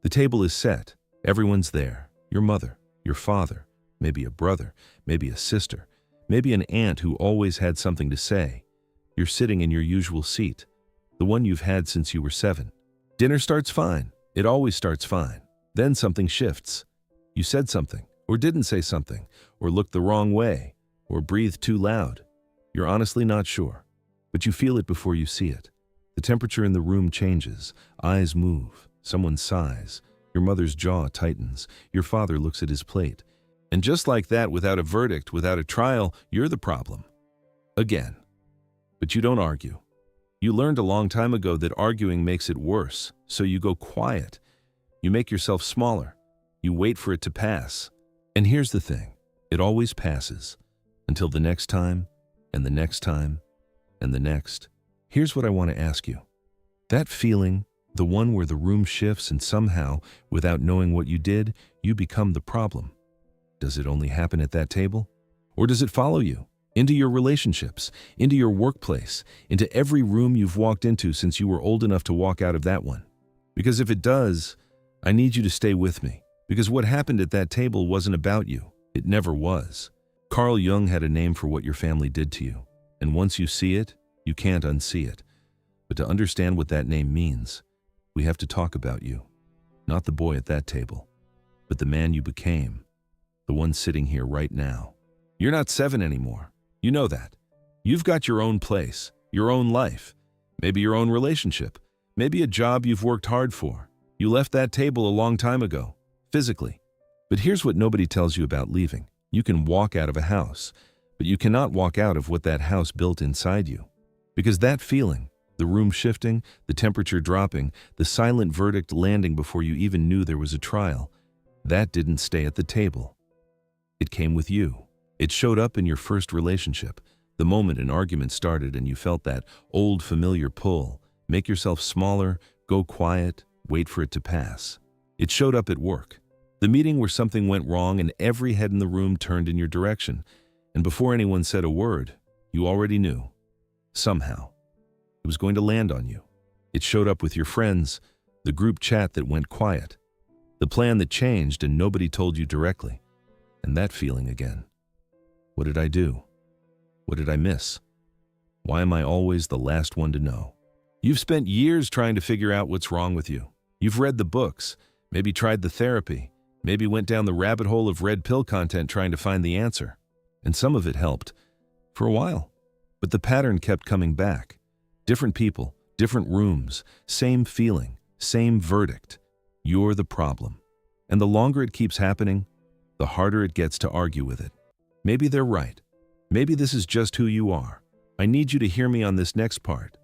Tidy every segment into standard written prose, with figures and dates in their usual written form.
The table is set. Everyone's there. Your mother, your father, maybe a brother, maybe a sister, maybe an aunt who always had something to say. You're sitting in your usual seat, the one you've had since you were 7. Dinner starts fine. It always starts fine. Then something shifts. You said something, or didn't say something, or looked the wrong way, or breathed too loud. You're honestly not sure, but you feel it before you see it. The temperature in the room changes. Eyes move. Someone sighs. Your mother's jaw tightens. Your father looks at his plate. And just like that, without a verdict, without a trial, you're the problem. Again. But you don't argue. You learned a long time ago that arguing makes it worse, so you go quiet. You make yourself smaller. You wait for it to pass. And here's the thing. It always passes. Until the next time, and the next time, and the next. Here's what I want to ask you. That feeling, the one where the room shifts and somehow, without knowing what you did, you become the problem. Does it only happen at that table? Or does it follow you? Into your relationships, into your workplace, into every room you've walked into since you were old enough to walk out of that one? Because if it does, I need you to stay with me. Because what happened at that table wasn't about you. It never was. Carl Jung had a name for what your family did to you. And once you see it, you can't unsee it. But to understand what that name means, we have to talk about you. Not the boy at that table, but the man you became. The one sitting here right now. You're not 7 anymore. You know that. You've got your own place, your own life, maybe your own relationship, maybe a job you've worked hard for. You left that table a long time ago, physically. But here's what nobody tells you about leaving. You can walk out of a house, but you cannot walk out of what that house built inside you. Because that feeling, the room shifting, the temperature dropping, the silent verdict landing before you even knew there was a trial, that didn't stay at the table. It came with you. It showed up in your first relationship, the moment an argument started and you felt that old familiar pull. Make yourself smaller, go quiet, wait for it to pass. It showed up at work. The meeting where something went wrong and every head in the room turned in your direction. And before anyone said a word, you already knew. Somehow. It was going to land on you. It showed up with your friends, the group chat that went quiet, the plan that changed and nobody told you directly. And that feeling again. What did I do? What did I miss? Why am I always the last one to know? You've spent years trying to figure out what's wrong with you. You've read the books, maybe tried the therapy, maybe went down the rabbit hole of red pill content trying to find the answer. And some of it helped. For a while. But the pattern kept coming back. Different people, different rooms, same feeling, same verdict. You're the problem. And the longer it keeps happening, the harder it gets to argue with it. Maybe they're right. Maybe this is just who you are. I need you to hear me on this next part.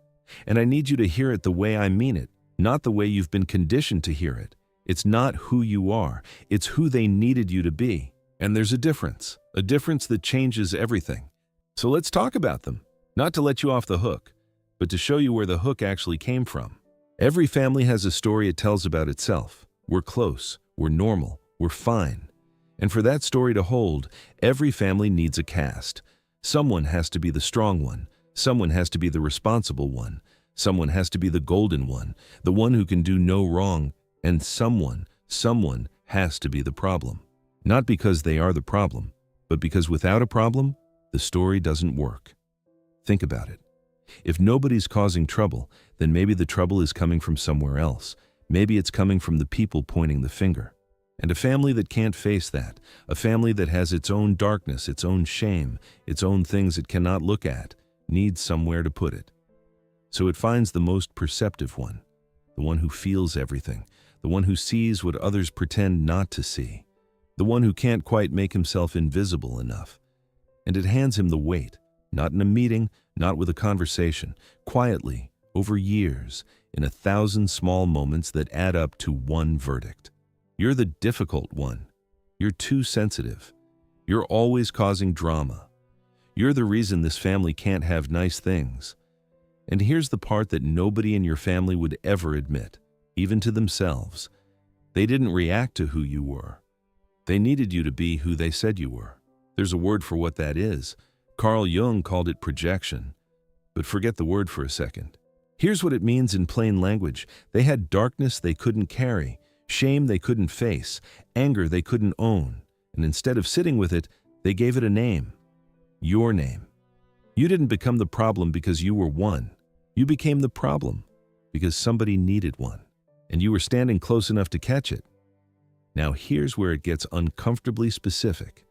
And I need you to hear it the way I mean it, not the way you've been conditioned to hear it. It's not who you are. It's who they needed you to be. And there's a difference that changes everything. So let's talk about them. Not to let you off the hook, but to show you where the hook actually came from. Every family has a story it tells about itself. We're close, we're normal, we're fine. And for that story to hold, every family needs a cast. Someone has to be the strong one. Someone has to be the responsible one. Someone has to be the golden one, the one who can do no wrong. And someone has to be the problem. Not because they are the problem, but because without a problem, the story doesn't work. Think about it. If nobody's causing trouble, then maybe the trouble is coming from somewhere else. Maybe it's coming from the people pointing the finger. And a family that can't face that, a family that has its own darkness, its own shame, its own things it cannot look at, needs somewhere to put it. So it finds the most perceptive one, the one who feels everything, the one who sees what others pretend not to see, the one who can't quite make himself invisible enough. And it hands him the weight, not in a meeting, not with a conversation, quietly, over years, in 1,000 small moments that add up to one verdict. You're the difficult one. You're too sensitive. You're always causing drama. You're the reason this family can't have nice things. And here's the part that nobody in your family would ever admit, even to themselves. They didn't react to who you were. They needed you to be who they said you were. There's a word for what that is. Carl Jung called it projection. But forget the word for a second. Here's what it means in plain language. They had darkness they couldn't carry, shame they couldn't face, anger they couldn't own, and instead of sitting with it, they gave it a name. Your name. You didn't become the problem because you were one. You became the problem because somebody needed one, and you were standing close enough to catch it. Now here's where it gets uncomfortably specific,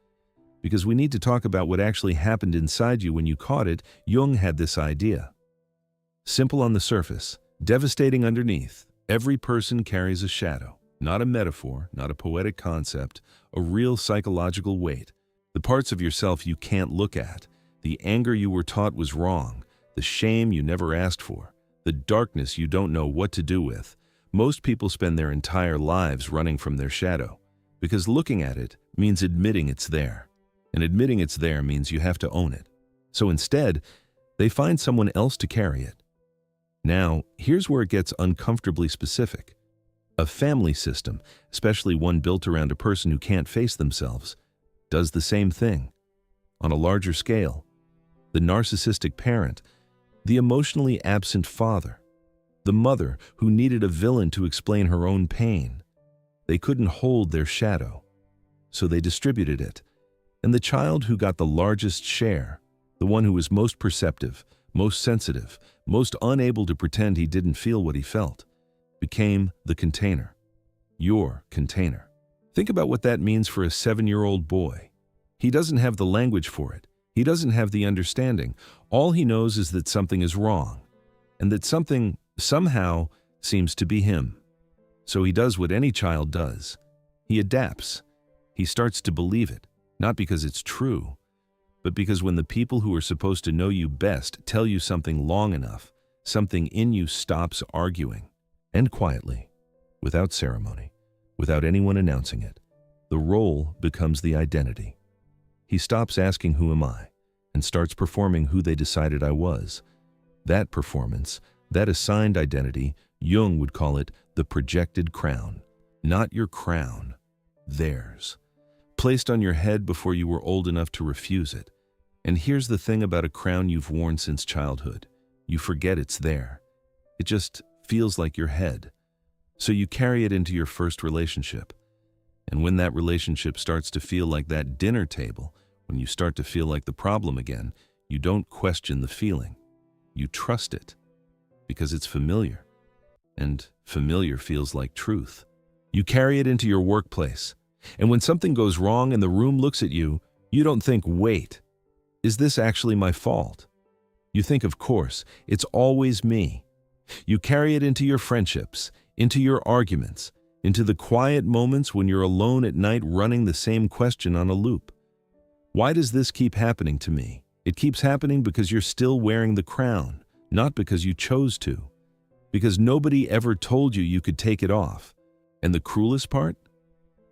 because we need to talk about what actually happened inside you when you caught it. Jung had this idea. Simple on the surface, devastating underneath. Every person carries a shadow, not a metaphor, not a poetic concept, a real psychological weight. The parts of yourself you can't look at, the anger you were taught was wrong, the shame you never asked for, the darkness you don't know what to do with. Most people spend their entire lives running from their shadow, because looking at it means admitting it's there. And admitting it's there means you have to own it. So instead, they find someone else to carry it. Now, here's where it gets uncomfortably specific. A family system, especially one built around a person who can't face themselves, does the same thing. On a larger scale, the narcissistic parent, the emotionally absent father, the mother who needed a villain to explain her own pain. They couldn't hold their shadow, so they distributed it. And the child who got the largest share, the one who was most perceptive, most sensitive, most unable to pretend he didn't feel what he felt, became the container. Your container. Think about what that means for a 7-year-old boy. He doesn't have the language for it. He doesn't have the understanding. All he knows is that something is wrong, and that something, somehow, seems to be him. So he does what any child does. He adapts. He starts to believe it, not because it's true, but because when the people who are supposed to know you best tell you something long enough, something in you stops arguing. And quietly, without ceremony, without anyone announcing it, the role becomes the identity. He stops asking, "Who am I?" and starts performing who they decided I was. That performance, that assigned identity, Jung would call it the projected crown. Not your crown, theirs. Placed on your head before you were old enough to refuse it. And here's the thing about a crown you've worn since childhood. You forget it's there. It just feels like your head. So you carry it into your first relationship. And when that relationship starts to feel like that dinner table, when you start to feel like the problem again, you don't question the feeling. You trust it because it's familiar. And familiar feels like truth. You carry it into your workplace. And when something goes wrong and the room looks at you, you don't think, "Wait, is this actually my fault?" You think, "Of course, it's always me." You carry it into your friendships, into your arguments, into the quiet moments when you're alone at night running the same question on a loop. Why does this keep happening to me? It keeps happening because you're still wearing the crown, not because you chose to. Because nobody ever told you you could take it off. And the cruelest part?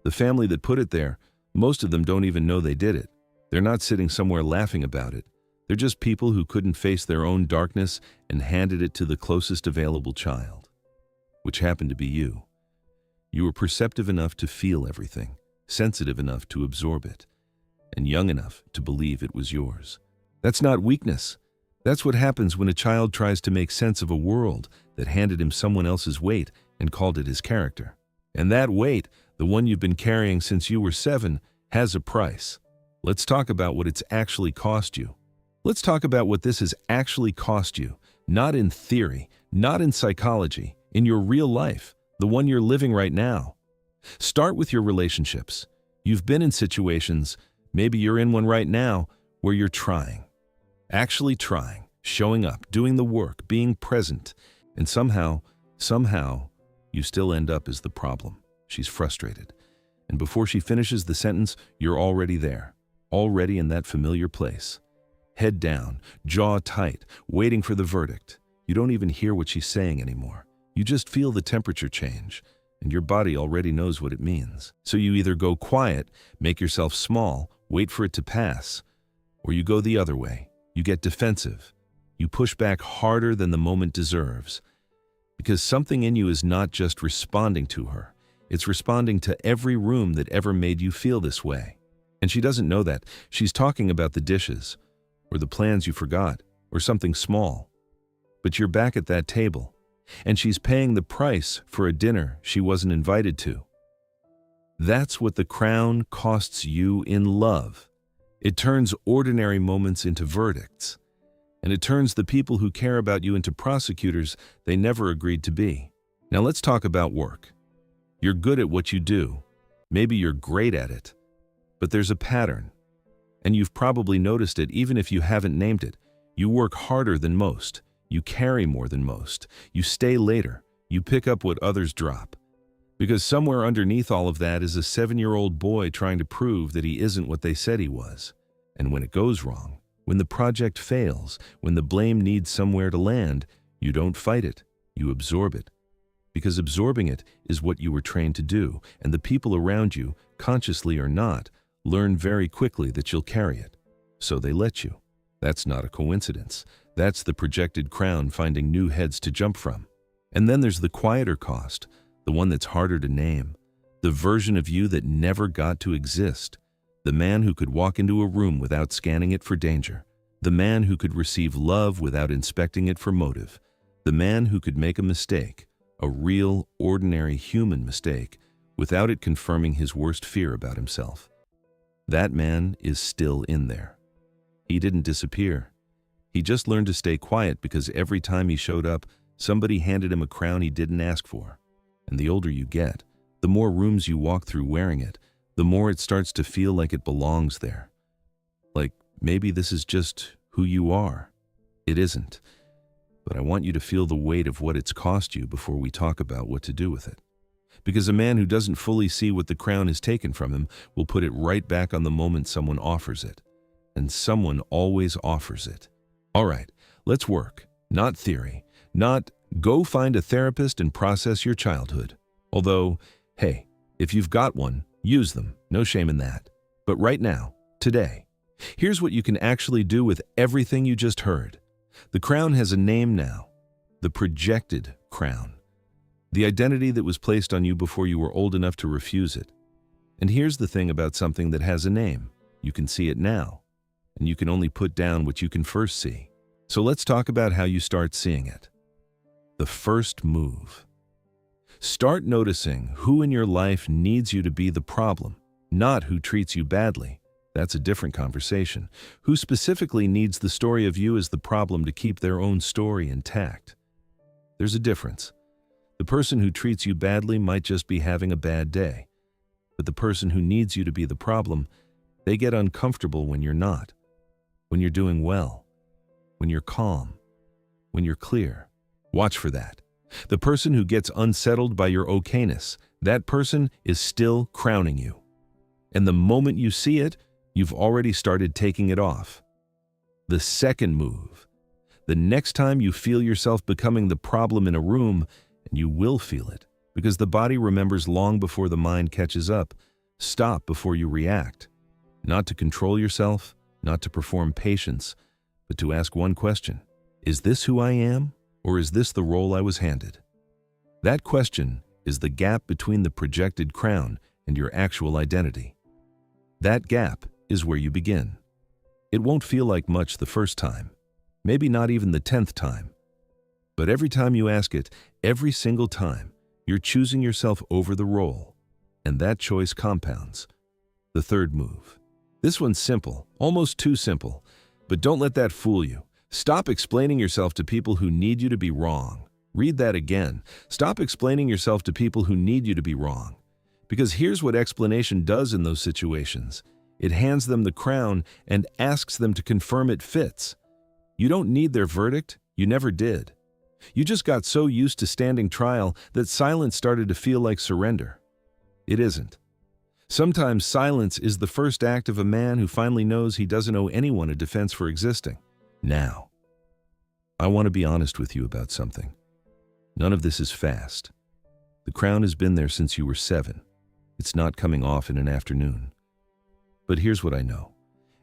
The family that put it there, most of them don't even know they did it. They're not sitting somewhere laughing about it. They're just people who couldn't face their own darkness and handed it to the closest available child, which happened to be you. You were perceptive enough to feel everything, sensitive enough to absorb it, and young enough to believe it was yours. That's not weakness. That's what happens when a child tries to make sense of a world that handed him someone else's weight and called it his character. And that weight, the one you've been carrying since you were 7, has a price. Let's talk about what it's actually cost you. Let's talk about what this has actually cost you, not in theory, not in psychology, in your real life, the one you're living right now. Start with your relationships. You've been in situations, maybe you're in one right now, where you're trying, actually trying, showing up, doing the work, being present, and somehow, you still end up as the problem. She's frustrated. And before she finishes the sentence, you're already there, already in that familiar place. Head down, jaw tight, waiting for the verdict. You don't even hear what she's saying anymore. You just feel the temperature change, and your body already knows what it means. So you either go quiet, make yourself small, wait for it to pass, or you go the other way. You get defensive. You push back harder than the moment deserves. Because something in you is not just responding to her. It's responding to every room that ever made you feel this way. And she doesn't know that. She's talking about the dishes, or the plans you forgot, or something small. But you're back at that table, and she's paying the price for a dinner she wasn't invited to. That's what the crown costs you in love. It turns ordinary moments into verdicts, and it turns the people who care about you into prosecutors they never agreed to be. Now let's talk about work. You're good at what you do. Maybe you're great at it, but there's a pattern, and you've probably noticed it even if you haven't named it. You work harder than most. You carry more than most. You stay later. You pick up what others drop. Because somewhere underneath all of that is a 7-year-old boy trying to prove that he isn't what they said he was. And when it goes wrong, when the project fails, when the blame needs somewhere to land, you don't fight it, you absorb it. Because absorbing it is what you were trained to do, and the people around you, consciously or not, learn very quickly that you'll carry it. So they let you. That's not a coincidence. That's the projected crown finding new heads to jump from. And then there's the quieter cost, the one that's harder to name, the version of you that never got to exist, the man who could walk into a room without scanning it for danger, the man who could receive love without inspecting it for motive, the man who could make a mistake, a real, ordinary human mistake, without it confirming his worst fear about himself. That man is still in there. He didn't disappear. He just learned to stay quiet because every time he showed up, somebody handed him a crown he didn't ask for. And the older you get, the more rooms you walk through wearing it, the more it starts to feel like it belongs there. Like maybe this is just who you are. It isn't. But I want you to feel the weight of what it's cost you before we talk about what to do with it. Because a man who doesn't fully see what the crown has taken from him will put it right back on the moment someone offers it. And someone always offers it. All right, let's work. Not theory. Not go find a therapist and process your childhood. Although, hey, if you've got one, use them. No shame in that. But right now, today, here's what you can actually do with everything you just heard. The crown has a name now. The projected crown. The identity that was placed on you before you were old enough to refuse it. And here's the thing about something that has a name. You can see it now. And you can only put down what you can first see. So let's talk about how you start seeing it. The first move. Start noticing who in your life needs you to be the problem, not who treats you badly. That's a different conversation. Who specifically needs the story of you as the problem to keep their own story intact? There's a difference. The person who treats you badly might just be having a bad day. But the person who needs you to be the problem, they get uncomfortable when you're not. When you're doing well. When you're calm. When you're clear. Watch for that. The person who gets unsettled by your okayness, that person is still crowning you. And the moment you see it, you've already started taking it off. The second move. The next time you feel yourself becoming the problem in a room, and you will feel it, because the body remembers long before the mind catches up, stop before you react. Not to control yourself, not to perform patience, but to ask one question. Is this who I am? Or is this the role I was handed? That question is the gap between the projected crown and your actual identity. That gap is where you begin. It won't feel like much the first time, maybe not even the 10th time. But every time you ask it, every single time, you're choosing yourself over the role, and that choice compounds. The third move. This one's simple, almost too simple, but don't let that fool you. Stop explaining yourself to people who need you to be wrong. Read that again. Stop explaining yourself to people who need you to be wrong. Because here's what explanation does in those situations. It hands them the crown and asks them to confirm it fits. You don't need their verdict. You never did. You just got so used to standing trial that silence started to feel like surrender. It isn't. Sometimes silence is the first act of a man who finally knows he doesn't owe anyone a defense for existing. Now, I want to be honest with you about something. None of this is fast. The crown has been there since you were 7. It's not coming off in an afternoon. But here's what I know,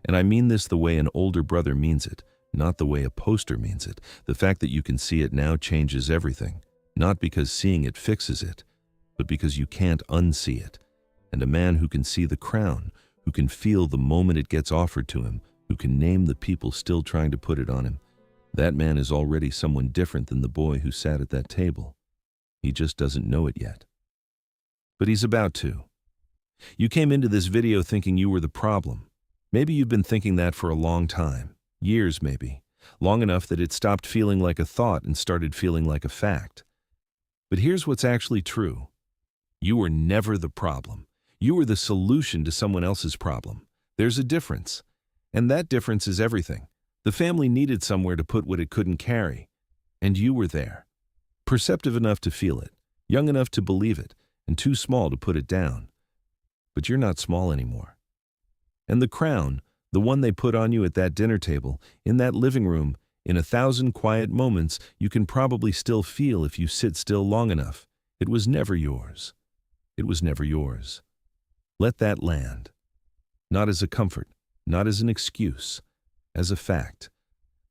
and I mean this the way an older brother means it, not the way a poster means it. The fact that you can see it now changes everything, not because seeing it fixes it, but because you can't unsee it. And a man who can see the crown, who can feel the moment it gets offered to him, who can name the people still trying to put it on him, that man is already someone different than the boy who sat at that table. He just doesn't know it yet. But he's about to. You came into this video thinking you were the problem. Maybe you've been thinking that for a long time, years maybe, long enough that it stopped feeling like a thought and started feeling like a fact. But here's what's actually true. You were never the problem. You were the solution to someone else's problem. There's a difference. And that difference is everything. The family needed somewhere to put what it couldn't carry. And you were there. Perceptive enough to feel it, young enough to believe it, and too small to put it down. But you're not small anymore. And the crown, the one they put on you at that dinner table, in that living room, in 1,000 quiet moments you can probably still feel if you sit still long enough, it was never yours. It was never yours. Let that land. Not as a comfort, not as an excuse, as a fact.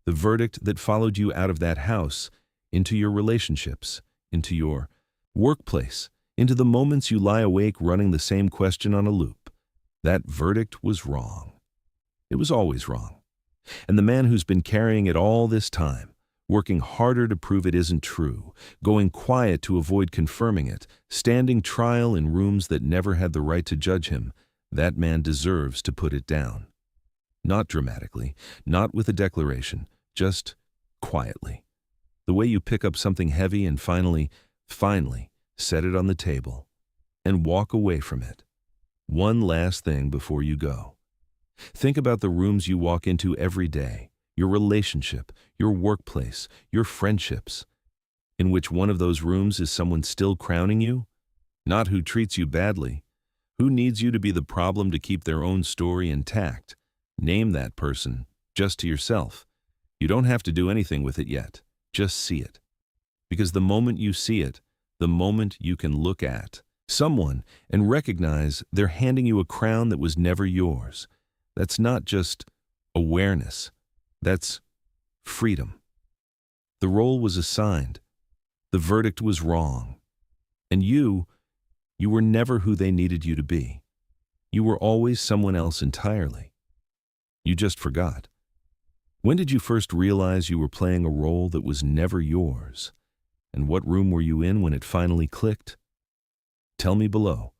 The verdict that followed you out of that house, into your relationships, into your workplace, into the moments you lie awake running the same question on a loop. That verdict was wrong. It was always wrong. And the man who's been carrying it all this time, working harder to prove it isn't true, going quiet to avoid confirming it, standing trial in rooms that never had the right to judge him, that man deserves to put it down. Not dramatically, not with a declaration, just quietly. The way you pick up something heavy and finally, set it on the table and walk away from it. One last thing before you go. Think about the rooms you walk into every day, your relationship, your workplace, your friendships. In which one of those rooms is someone still crowning you? Not who treats you badly. Who needs you to be the problem to keep their own story intact? Name that person, just to yourself. You don't have to do anything with it yet. Just see it. Because the moment you see it, the moment you can look at someone and recognize they're handing you a crown that was never yours, that's not just awareness. That's freedom. The role was assigned. The verdict was wrong. And you were never who they needed you to be. You were always someone else entirely. You just forgot. When did you first realize you were playing a role that was never yours? And what room were you in when it finally clicked? Tell me below.